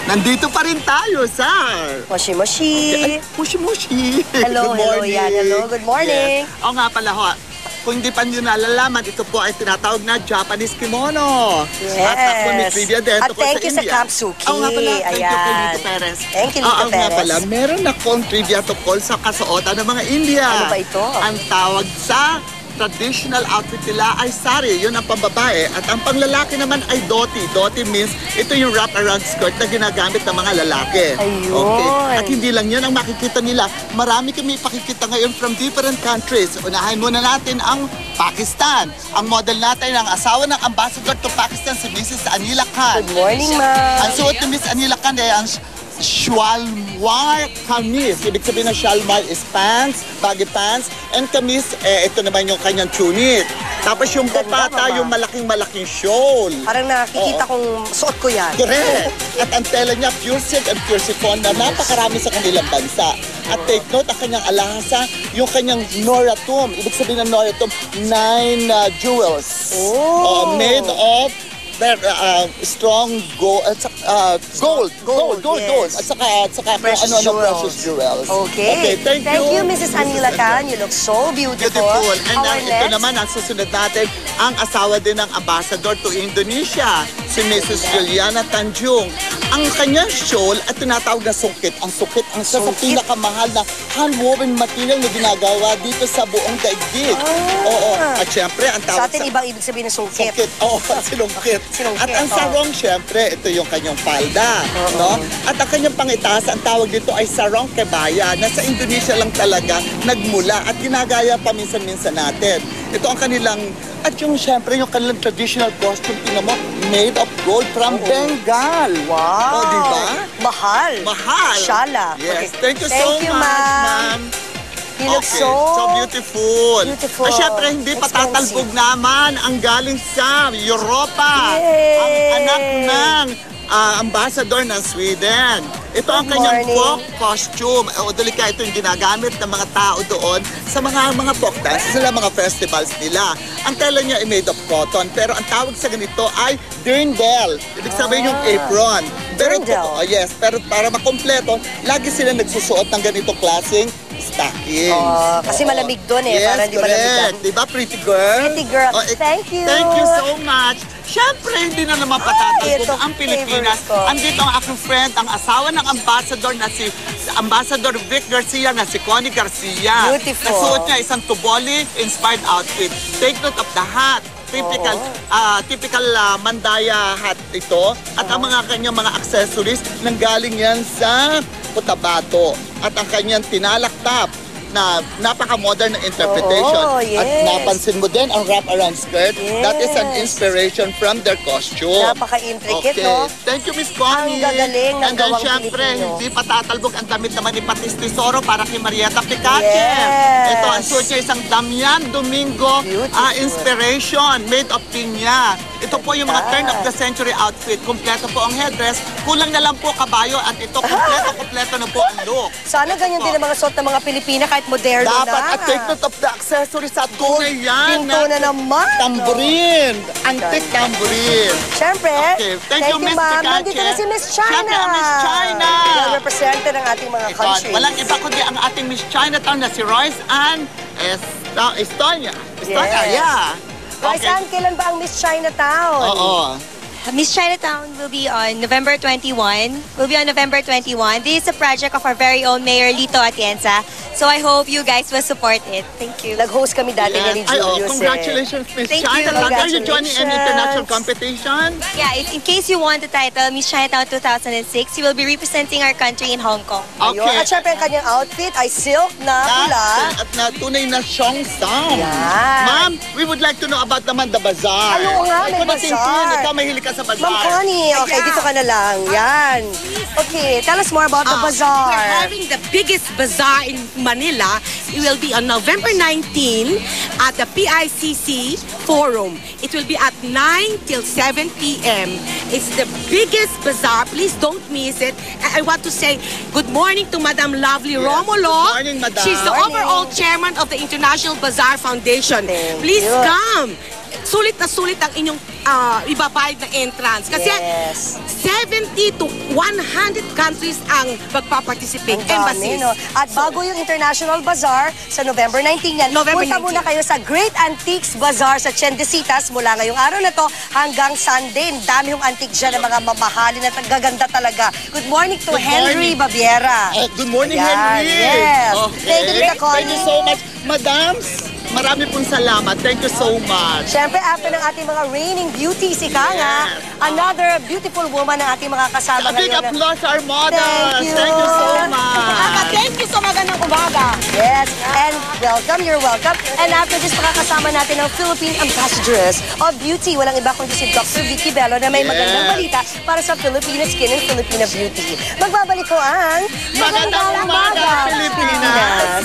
Nandito pa rin tayo, sir. Moshi Moshi. Moshi Moshi. Hello, hello yan. Hello, good morning. Yes. O nga pala ho, kung hindi pa nyo nalalaman, ito po ay tinatawag na Japanese kimono. Yes. At ako may trivia din. At thank you sa Kamsuki. Oo nga pala, thank you kay Lito Perez. Thank you, Lito Perez. Nga pala, meron akong trivia tungkol sa kasuotan ng mga India. Ano ba ito? Ang tawag sa traditional outfit nila ay sari, yun ang pambabae. At ang panglalaki naman ay dhoti. Dhoti means ito yung wrap-around skirt na ginagamit ng mga lalaki. Ayun. Okay. At hindi lang yun ang makikita nila. Marami kami pakikita ngayon from different countries. Unahin muna natin ang Pakistan. Ang model natin, ang asawa ng ambassador to Pakistan, si Mrs. Anila Khan. Good morning, ma'am. Ang suot ni Miss Anila Khan ay ang shalwar kamis. Ibig sabihin ng shalwar is pants, baggy pants, and kamis, ito naman yung kanyang tunic. Tapos yung bupata, yung malaking-malaking shawl. Parang nakikita kong suot ko yan. Correct. At ang tela niya, pure silk and pure chiffon na napakarami sa kanilang bansa. At take note, ang kanyang alahasa, yung kanyanyang noratum. Ibig sabihin ng noratum, 9 jewels. Oh. Made of strong gold, gold. At saka precious jewels. Okay, thank you, Mrs. Anila Khan. You look so beautiful. And ito naman, ang susunod natin, ang asawa din ng ambassador to Indonesia, si Mrs. Juliana Tanjung. Ang kanyang shawl at tinatawag na sukit. Ang sukit, ang isa sa pinakamahal na hand-woven material na ginagawa dito sa buong daigdig. Oo. At syempre, ang tawag sa atin, ibang ibig sabihin ng sungkit. Oo, silungkit. At ang sarong, syempre, ito yung kanyang palda. No? At ang kanyang pangitaas, ang tawag dito ay sarong kebaya na sa Indonesia lang talaga nagmula at ginagaya pa minsan-minsan natin. Ito ang kanilang, at yung syempre, yung kanilang traditional costume, tingnan mo, made of gold from Bengal. Wow! O, diba? Mahal. Mahal. Shala. Yes. Okay. Thank you so much, ma'am. You look so beautiful. At syempre, hindi patatalbog naman ang galing sa Europa. Yay! Ang anak ng ambassador ng Sweden. Ito ang kanyang folk costume. O delika, ito yung ginagamit ng mga tao doon sa mga folk dances nila, mga festivals nila. Ang tela niya ay made of cotton, pero ang tawag sa ganito ay dirndl. Ibig sabihin yung apron. Dirndl? Yes, pero para makompleto, lagi sila nagsusuot ng ganitong klaseng stockings. Kasi malamig doon eh. Yes, para hindi malamig. Diba, pretty girl? Pretty girl. Thank you. Thank you so much. Siyempre, hindi na naman patatalbog ang Pilipinas. Andito ang aking friend, ang asawa ng ambassador na si Ambassador Vic Garcia na si Connie Garcia. Beautiful. Nasuot niya isang Tuboli-inspired outfit. Take note of the hat. Typical Mandaya hat ito. At ang mga kanyang mga accessories nanggaling yan sa Cotabato. At ang kanyang tinalaktap na napaka-modern na interpretation. Yes. At napansin mo din ang wrap-around skirt. Yes. That is an inspiration from their costume. Napaka-intricate, no? Thank you, Miss Connie. Ang gagaling ng gawang syempre, Pilipino. hindi patatalbog ang damit naman ni Patis Tesoro para kay Marieta Picache. Yes. Ito, ang suot niya isang Damian Domingo inspiration made of pinya. Ito po yung mga turn of the century outfit. Kompleto po ang headdress. Kulang na lang po kabayo at ito kompleto na po ang look. Sana ganyan din ang mga suot ng mga Pilipina kahit moderno na. Dapat at take note of the accessories sa tunay yan. Pinto na naman. Tambourine. Antique tambourine. Siyempre. Okay. Thank you, Miss ma'am. Picache. Nandito na si Miss China. Siyempre, ang Miss China. Representative ng ating mga countries. Walang iba kundi ang ating Miss Chinatown na si Royce Ann Estonia. Yeah. Royce Ann, kailan ba ang Miss Chinatown? Oo. Miss Chinatown will be on November 21. This is a project of our very own Mayor Lito Atienza. So I hope you guys will support it. Thank you. Nag-host kami dati ni Julius. Congratulations, Miss Thank you. Chinatown. Are you joining an international competition? Yeah, in case you want the title, Miss Chinatown 2006, you will be representing our country in Hong Kong. Okay. At syempre, ang kanyang outfit ay silk na pula. At na tunay na Cheongsam. Yan. Ma'am, we would like to know about naman the bazaar. Ano nga, may bazaar. Ikaw mahilig ka sa bazaar. Ma'am Connie, okay, dito ka na lang. Yan. Okay, tell us more about the bazaar. We're having the biggest bazaar in Manila. It will be on November 19 at the PICC Forum. It will be at 9 till 7 p.m. It's the biggest bazaar. Please don't miss it. I want to say good morning to Madam Lovely Romulo. Good morning, Madam. She's the overall chairman of the International Bazaar Foundation. Thank Please you. come. Sulit na sulit ang inyong ibabayad na entrance. Kasi Yes. 70 to 100 countries ang magpa-participate. Ang dami, Embassies. no? At bago yung International Bazaar sa November 19 yan, November punta 19. muna kayo sa Great Antiques Bazaar sa Tiendesitas mula ngayong araw na to hanggang Sunday. Ang dami yung antique dyan ng mga mamahalin at gaganda talaga. Good morning to Good Henry morning. Babiera. Good morning, Ayan, Henry. yes. Thank you, Tita Thank you Connie. so much. Madams, marami pong salamat. Thank you so much. Siyempre, after ng ating mga reigning beauties, ika nga, another beautiful woman ang ating mga kasama A big ngayon. applause to our mothers. Thank you. Thank you so Aga, much. thank you so magandang umaga. Yes, and welcome, you're welcome. And after this, makakasama natin ang Philippine Ambassadress of Beauty. Walang iba kundi si Dr. Vicky Bello na may magandang balita para sa Filipina Skin and Filipina Beauty. Magbabalik ko ang Magandang umaga, Pilipinas.